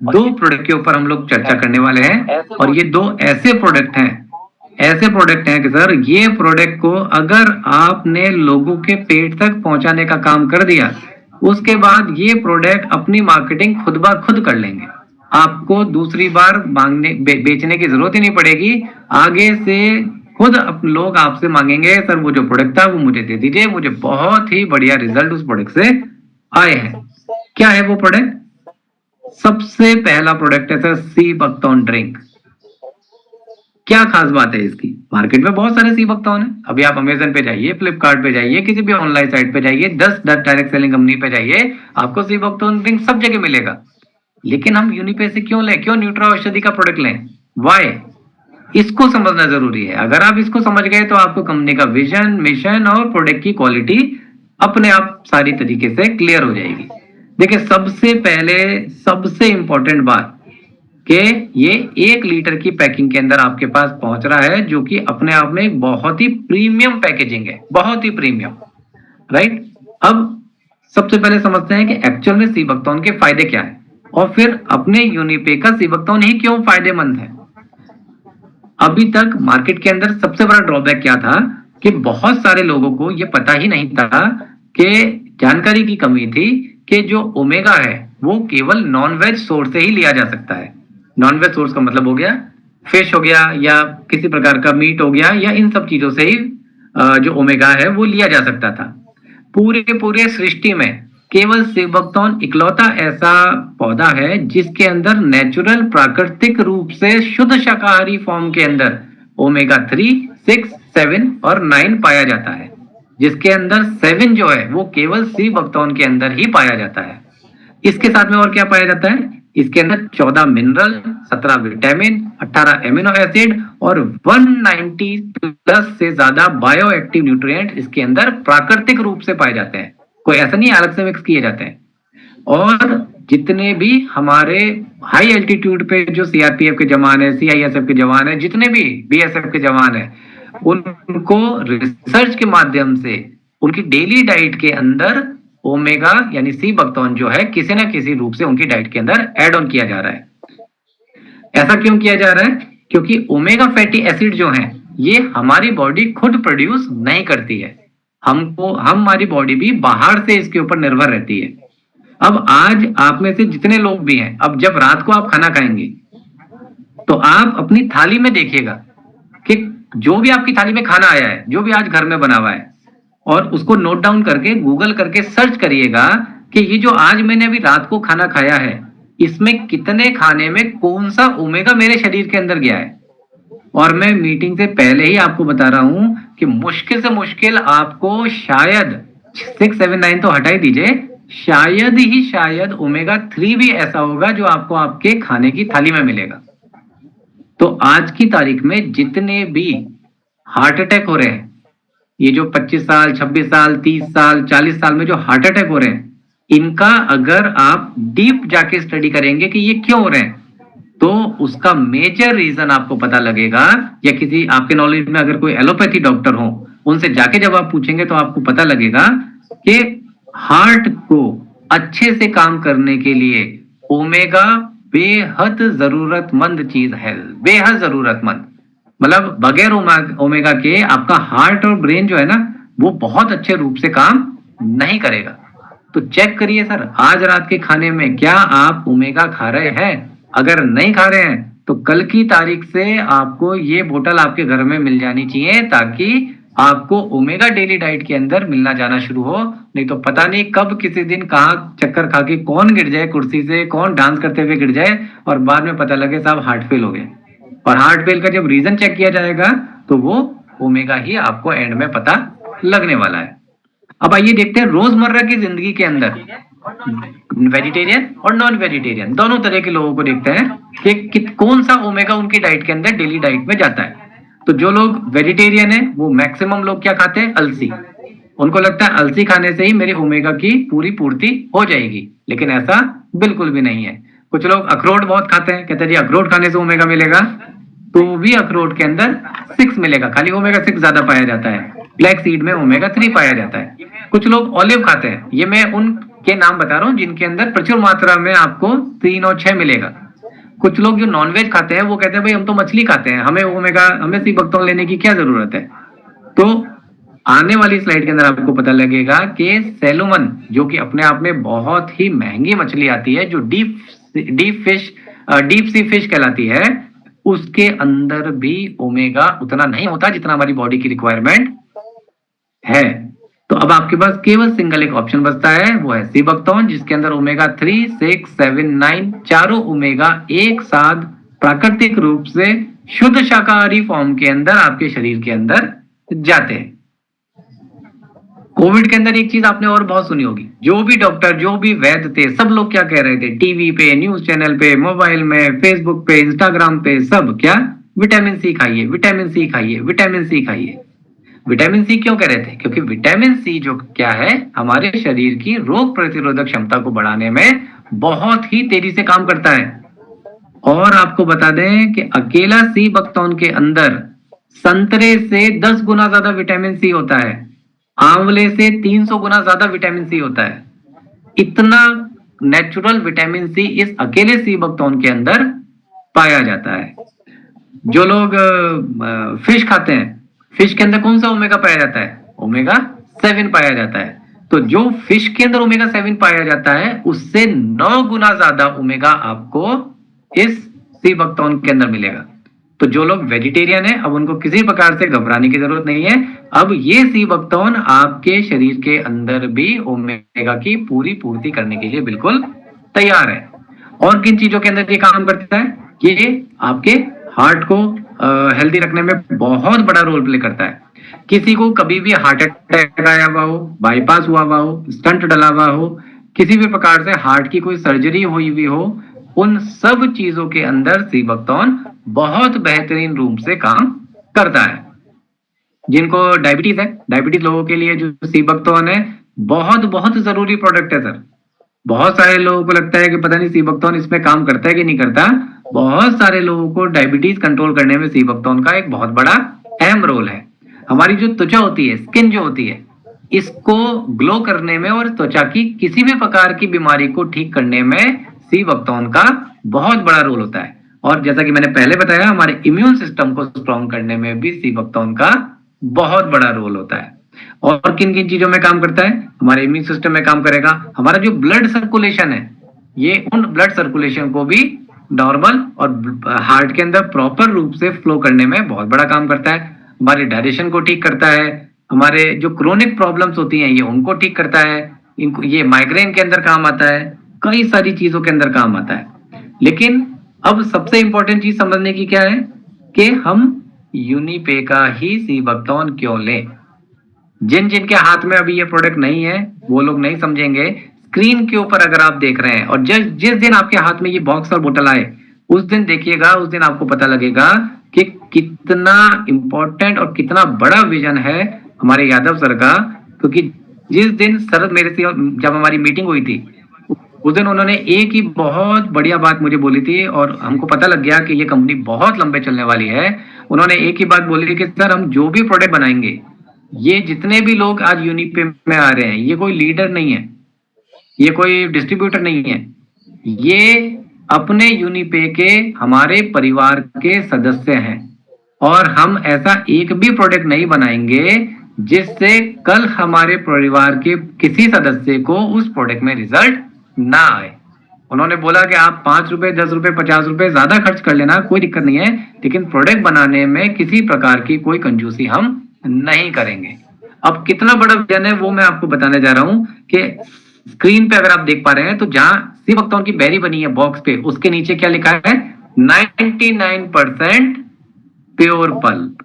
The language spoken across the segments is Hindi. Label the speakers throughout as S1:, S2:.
S1: दो प्रोडक्ट के ऊपर हम लोग चर्चा करने वाले हैं, और ये दो ऐसे प्रोडक्ट हैं कि सर ये प्रोडक्ट को अगर आपने लोगों के पेट तक पहुंचाने का काम कर दिया, उसके बाद ये प्रोडक्ट अपनी मार्केटिंग खुद ब खुद कर लेंगे। आपको दूसरी बार मांगने बेचने की जरूरत ही नहीं पड़ेगी। आगे से खुद लोग आपसे मांगेंगे, सर वो जो प्रोडक्ट था वो मुझे दे दीजिए, मुझे बहुत ही बढ़िया रिजल्ट उस प्रोडक्ट से आए हैं। क्या है वो प्रोडक्ट? सबसे पहला प्रोडक्ट है सर सी बकथॉर्न ड्रिंक। क्या खास बात है इसकी? मार्केट में बहुत सारे सी बकथॉर्न है। अभी आप अमेजन पे जाइए, फ्लिपकार्ट पे जाइए, किसी भी ऑनलाइन साइट पे जाइए, 10 डायरेक्ट सेलिंग कंपनी पे जाइए, आपको सी बकथॉर्न ड्रिंक सब जगह मिलेगा। लेकिन हम यूनिपे से क्यों लें? क्यों न्यूट्रा औषधि का प्रोडक्ट लें? वाई? इसको समझना जरूरी है। अगर आप इसको समझ गए तो आपको कंपनी का विजन, मिशन और प्रोडक्ट की क्वालिटी अपने आप सारी तरीके से क्लियर हो जाएगी। देखिए, सबसे पहले सबसे इंपॉर्टेंट बात कि ये 1 लीटर की पैकिंग के अंदर आपके पास पहुंच रहा है, जो कि अपने आप में बहुत ही प्रीमियम पैकेजिंग है, बहुत ही प्रीमियम, राइट? अब सबसे पहले समझते हैं कि एक्चुअल में सी बकथॉर्न के फायदे क्या है, और फिर अपने यूनिपे का सी बकथॉर्न ही क्यों फायदेमंद है। अभी तक मार्केट के अंदर सबसे बड़ा ड्रॉबैक क्या था कि बहुत सारे लोगों को ये पता ही नहीं था, कि जानकारी की कमी थी कि जो ओमेगा है वो केवल नॉन वेज सोर्स से ही लिया जा सकता है। नॉन वेज सोर्स का मतलब हो गया फिश हो गया, या किसी प्रकार का मीट हो गया, या इन सब चीजों से ही जो ओमेगा है वो लिया जा सकता था। पूरे सृष्टि में केवल सी बकथॉर्न इकलौता ऐसा पौधा है जिसके अंदर नेचुरल प्राकृतिक रूप से शुद्ध शाकाहारी फॉर्म के अंदर ओमेगा 3, 6, 7 और 9 पाया जाता है, जिसके अंदर 7 जो है वो केवल सी बकथॉर्न के अंदर ही पाया जाता है। इसके साथ में और क्या पाया जाता है? इसके अंदर 14 मिनरल, 17 विटामिन, 18 एमिनो एसिड और 190 प्लस से ज्यादा बायो एक्टिव न्यूट्रिएंट इसके अंदर प्राकृतिक रूप से पाए जाते हैं। कोई ऐसा नहीं अलग से मिक्स किए जाते हैं। और जितने भी हमारे हाई एल्टीट्यूड पे जो सीआरपीएफ के जवान है, सीआईएसएफ के जवान है, जितने भी बीएसएफ के जवान है, उनको रिसर्च के माध्यम से उनकी डेली डाइट के अंदर ओमेगा यानी सी बकथॉर्न जो है किसी ना किसी रूप से उनकी डाइट के अंदर ऐड ऑन किया जा रहा है। ऐसा क्यों किया जा रहा है? क्योंकि ओमेगा फैटी एसिड जो है ये हमारी बॉडी खुद प्रोड्यूस नहीं करती है, हमारी बॉडी भी बाहर से इसके ऊपर निर्भर रहती है। अब आज आप में से जितने लोग भी हैं, अब जब रात को आप खाना खाएंगे तो आप अपनी थाली में देखिएगा कि जो भी आपकी थाली में खाना आया है, जो भी आज घर में बना हुआ है, और उसको नोट डाउन करके गूगल करके सर्च करिएगा कि ये जो आज मैंने अभी रात को खाना खाया है, इसमें कितने खाने में कौन सा ओमेगा मेरे शरीर के अंदर गया है। और मैं मीटिंग से पहले ही आपको बता रहा हूं कि मुश्किल से मुश्किल आपको शायद 6, 7, 9 तो हटा ही दीजिए, शायद ओमेगा 3 भी ऐसा होगा जो आपको आपके खाने की थाली में मिलेगा। तो आज की तारीख में जितने भी हार्ट अटैक हो रहे हैं, ये जो 25 साल, 26 साल, 30 साल, 40 साल में जो हार्ट अटैक हो रहे हैं, इनका अगर आप डीप जाके स्टडी करेंगे कि ये क्यों हो रहे हैं, तो उसका मेजर रीजन आपको पता लगेगा। या किसी आपके नॉलेज में अगर कोई एलोपैथी डॉक्टर हो, उनसे जाके जब आप पूछेंगे तो आपको पता लगेगा कि हार्ट को अच्छे से काम करने के लिए ओमेगा बेहद जरूरतमंद चीज है, बेहद जरूरतमंद। मतलब बगैर ओमेगा के आपका हार्ट और ब्रेन जो है ना वो बहुत अच्छे रूप से काम नहीं करेगा। तो चेक करिए सर, आज रात के खाने में क्या आप ओमेगा खा रहे हैं? अगर नहीं खा रहे हैं तो कल की तारीख से आपको ये बोतल आपके घर में मिल जानी चाहिए, ताकि आपको ओमेगा डेली डाइट के अंदर मिलना जाना शुरू हो। नहीं तो पता नहीं कब किसी दिन कहाँ चक्कर खा के कौन गिर जाए कुर्सी से, कौन डांस करते हुए गिर जाए, और बाद में पता लगे साहब हार्ट फेल हो गए। और हार्ट फेल का जब रीजन चेक किया जाएगा तो वो ओमेगा ही आपको एंड में पता लगने वाला है। अब आइए देखते हैं रोजमर्रा की जिंदगी के अंदर वेजिटेरियन और नॉन वेजिटेरियन दोनों तरह के लोगों को देखते हैं कि कौन सा ओमेगा उनकी डाइट के अंदर डेली डाइट में जाता है। तो जो लोग वेजिटेरियन है वो मैक्सिमम लोग क्या खाते हैं? अलसी। उनको लगता है अलसी खाने से ही मेरी ओमेगा की पूरी पूर्ति हो जाएगी, लेकिन ऐसा बिल्कुल भी नहीं है। कुछ लोग अखरोट बहुत खाते हैं, कहते हैं जी अखरोट खाने से ओमेगा मिलेगा, तो भी अखरोट के अंदर 6 मिलेगा, खाली ओमेगा 6 ज्यादा पाया जाता है। ब्लैक सीड में ओमेगा 3 पाया जाता है। कुछ लोग ऑलिव खाते हैं, ये मैं उन के नाम बता रहा हूँ जिनके अंदर प्रचुर मात्रा में आपको 3 और 6 मिलेगा। कुछ लोग जो नॉनवेज खाते हैं वो कहते हैं भाई हम तो मछली खाते हैं, हमें सी बकथॉर्न लेने की क्या जरूरत है। तो आने वाली स्लाइड के अंदर आपको पता लगेगा कि सैल्मन, जो कि अपने आप में बहुत ही महंगी मछली आती है, जो डीप सी फिश कहलाती है, उसके अंदर भी ओमेगा उतना नहीं होता जितना हमारी बॉडी की रिक्वायरमेंट है। तो अब आपके पास केवल सिंगल एक ऑप्शन बचता है, वो है सी बकथॉर्न, जिसके अंदर ओमेगा 3, 6, 7, 9 चारों ओमेगा एक साथ प्राकृतिक रूप से शुद्ध शाकाहारी फॉर्म के अंदर आपके शरीर के अंदर जाते हैं। कोविड के अंदर एक चीज आपने और बहुत सुनी होगी, जो भी डॉक्टर, जो भी वैद्य थे, सब लोग क्या कह रहे थे टीवी पे, न्यूज चैनल पे, मोबाइल में, फेसबुक पे, इंस्टाग्राम पे, सब क्या, विटामिन सी खाइए, विटामिन सी खाइए, विटामिन सी खाइए। विटामिन सी क्यों कह रहे थे? क्योंकि विटामिन सी जो क्या है, हमारे शरीर की रोग प्रतिरोधक क्षमता को बढ़ाने में बहुत ही तेजी से काम करता है। और आपको बता दें कि अकेला सी बकथॉर्न के अंदर संतरे से 10 गुना ज्यादा विटामिन सी होता है, आंवले से 300 गुना ज्यादा विटामिन सी होता है। इतना नेचुरल विटामिन सी इस अकेले सी बकथॉर्न के अंदर पाया जाता है। जो लोग फिश खाते हैं, फिश के अंदर कौन सा ओमेगा पाया जाता है? ओमेगा 7 पाया जाता है। तो जो फिश के अंदर ओमेगा 7 पाया जाता है, उससे 9 गुना ज्यादा ओमेगा आपको इस सी बकथॉर्न के अंदर मिलेगा। तो जो लोग वेजिटेरियन है, अब उनको किसी प्रकार से घबराने की जरूरत नहीं है। अब ये सी बकथॉर्न आपके शरीर के अंदर भी ओमेगा की पूरी पूर्ति करने के लिए बिल्कुल तैयार है। और किन चीजों के अंदर ये काम करता है? ये आपके हार्ट को हेल्दी रखने में बहुत बड़ा रोल प्ले करता है। किसी को कभी भी हार्ट अटैक आया हुआ हो, बाईपास हुआ हुआ हो, स्टंट डला हुआ हो, किसी भी प्रकार से हार्ट की कोई सर्जरी हुई हुई हो, उन सब चीजों के अंदर सी बकथॉर्न बहुत बेहतरीन रूप से काम करता है। जिनको डायबिटीज है, डायबिटीज लोगों के लिए जो सी बकथॉर्न है बहुत बहुत जरूरी प्रोडक्ट है सर। बहुत सारे लोगों को लगता है कि पता नहीं सी बकथॉर्न इसमें काम करता है कि नहीं करता। बहुत सारे लोगों को डायबिटीज कंट्रोल करने में सी बकथॉर्न का एक बहुत बड़ा अहम रोल है। हमारी जो त्वचा होती है, स्किन जो होती है, इसको ग्लो करने में और त्वचा की किसी भी प्रकार की बीमारी को ठीक करने में सी बकथॉर्न का बहुत बड़ा रोल होता है। और जैसा कि मैंने पहले बताया, हमारे इम्यून सिस्टम को स्ट्रॉन्ग करने में भी सी बकथॉर्न का बहुत बड़ा रोल होता है। और किन किन चीजों में काम करता है? हमारे इम्यून सिस्टम में काम करेगा। हमारा जो ब्लड सर्कुलेशन है, ये उन ब्लड सर्कुलेशन को भी नॉर्मल और हार्ट के अंदर प्रॉपर रूप से फ्लो करने में बहुत बड़ा काम करता है। हमारे डायजेशन को ठीक करता है। हमारे जो क्रोनिक प्रॉब्लम्स होती हैं, ये उनको ठीक करता है। इनको ये माइग्रेन के अंदर काम आता है, कई सारी चीजों के अंदर काम आता है। लेकिन अब सबसे इंपॉर्टेंट चीज समझने की क्या है कि हम यूनिपे का ही सी बकथॉर्न क्यों लें। जिन जिनके हाथ में अभी ये प्रोडक्ट नहीं है, वो लोग नहीं समझेंगे। स्क्रीन के ऊपर अगर आप देख रहे हैं और जिस दिन आपके हाथ में ये बॉक्स और बोतल आए, उस दिन देखिएगा, उस दिन आपको पता लगेगा कि कितना इंपॉर्टेंट और कितना बड़ा विजन है हमारे यादव सर का। क्योंकि जिस दिन सर मेरे से जब हमारी मीटिंग हुई थी, उस दिन उन्होंने एक ही बहुत बढ़िया बात मुझे बोली थी और हमको पता लग गया कि ये कंपनी बहुत लंबे चलने वाली है। उन्होंने एक ही बात बोली थी कि सर, हम जो भी प्रोडक्ट बनाएंगे, ये जितने भी लोग आज यूनिपे में आ रहे हैं, ये कोई लीडर नहीं है, ये कोई डिस्ट्रीब्यूटर नहीं है, ये अपने यूनिपे के हमारे परिवार के सदस्य हैं। और हम ऐसा एक भी प्रोडक्ट नहीं बनाएंगे जिससे कल हमारे परिवार के किसी सदस्य को उस प्रोडक्ट में रिजल्ट ना आए। उन्होंने बोला कि आप 5 रुपए, 10 रुपए, 50 रुपए ज्यादा खर्च कर लेना, कोई दिक्कत नहीं है, लेकिन प्रोडक्ट बनाने में किसी प्रकार की कोई कंजूसी हम नहीं करेंगे। अब कितना बड़ा विजन है वो मैं आपको बताने जा रहा हूं कि स्क्रीन पे अगर आप देख पा रहे हैं, तो जहां सी बकथॉर्न की बैरी बनी है बॉक्स पे, उसके नीचे क्या लिखा है? 99% प्योर पल्प।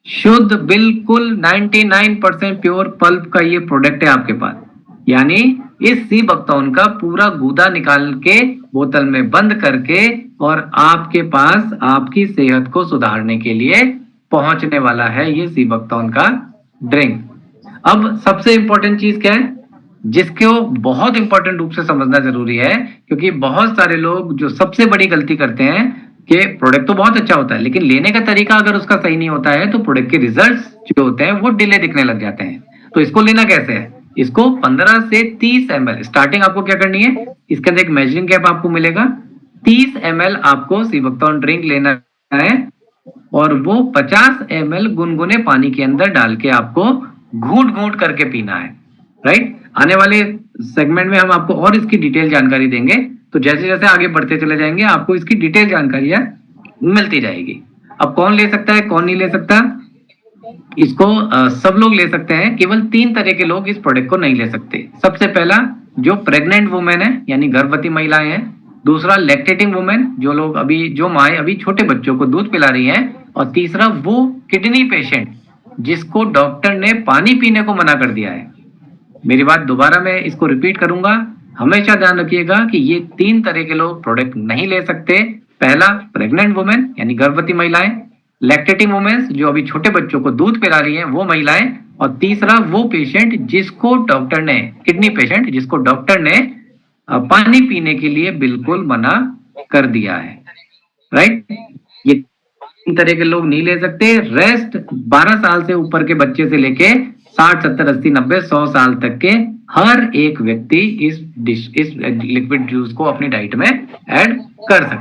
S1: शुद्ध, बिल्कुल 99% प्योर पल्प का ये प्रोडक्ट है आपके पास। यानी इस सी बकथॉर्न का पूरा गूदा निकाल के बोतल में बंद करके और आपके पास आपकी सेहत को सुधारने के लिए पहुंचने वाला है ये सी बकथॉर्न का ड्रिंक। अब सबसे इंपॉर्टेंट चीज क्या है, जिसको बहुत इंपॉर्टेंट रूप से समझना जरूरी है, क्योंकि बहुत सारे लोग जो सबसे बड़ी गलती करते हैं कि प्रोडक्ट तो बहुत अच्छा होता है, लेकिन लेने का तरीका अगर उसका सही नहीं होता है, तो प्रोडक्ट के रिजल्ट्स जो होते हैं वो डिले दिखने लग जाते हैं। तो इसको लेना कैसे है? इसको 15 से 30 ml स्टार्टिंग आपको क्या करनी है, इसके अंदर एक मेजरिंग कैप आपको मिलेगा, 30 ml आपको सिवक्टॉन ड्रिंक लेना है और वो 50 ml गुनगुने पानी के अंदर डाल के आपको घूंट घूंट करके पीना है, राइट। आने वाले सेगमेंट में हम आपको और इसकी डिटेल जानकारी देंगे, तो जैसे जैसे आगे बढ़ते चले जाएंगे आपको इसकी डिटेल जानकारियां मिलती जाएगी। अब कौन ले सकता है कौन नहीं ले सकता, इसको सब लोग ले सकते हैं, केवल 3 तरह के लोग इस प्रोडक्ट को नहीं ले सकते। सबसे पहला जो प्रेग्नेंट वुमेन है यानी गर्भवती महिलाएं हैं, दूसरा लैक्टेटिंग वुमेन जो माएँ अभी छोटे बच्चों को दूध पिला रही हैं, और तीसरा वो किडनी पेशेंट जिसको डॉक्टर ने पानी पीने को मना कर दिया है। मेरी बात दोबारा मैं इसको रिपीट करूंगा, हमेशा ध्यान रखिएगा कि ये 3 तरह के लोग प्रोडक्ट नहीं ले सकते। पहला प्रेग्नेंट वुमेन यानी गर्भवती महिलाएं, लैक्टेटिंग वुमेन जो अभी छोटे बच्चों को दूध पिला रही हैं वो महिलाएं, और तीसरा वो पेशेंट जिसको डॉक्टर ने किडनी पेशेंट जिसको डॉक्टर ने पानी पीने के लिए बिल्कुल मना कर दिया है, राइट। ये 3 तरह के लोग नहीं ले सकते। रेस्ट 12 साल से ऊपर के बच्चे से लेके 60, 70, 80, 90, 100 साल तक के हर एक व्यक्ति इस लिक्विड जूस को अपनी डाइट में ऐड कर सकते हैं।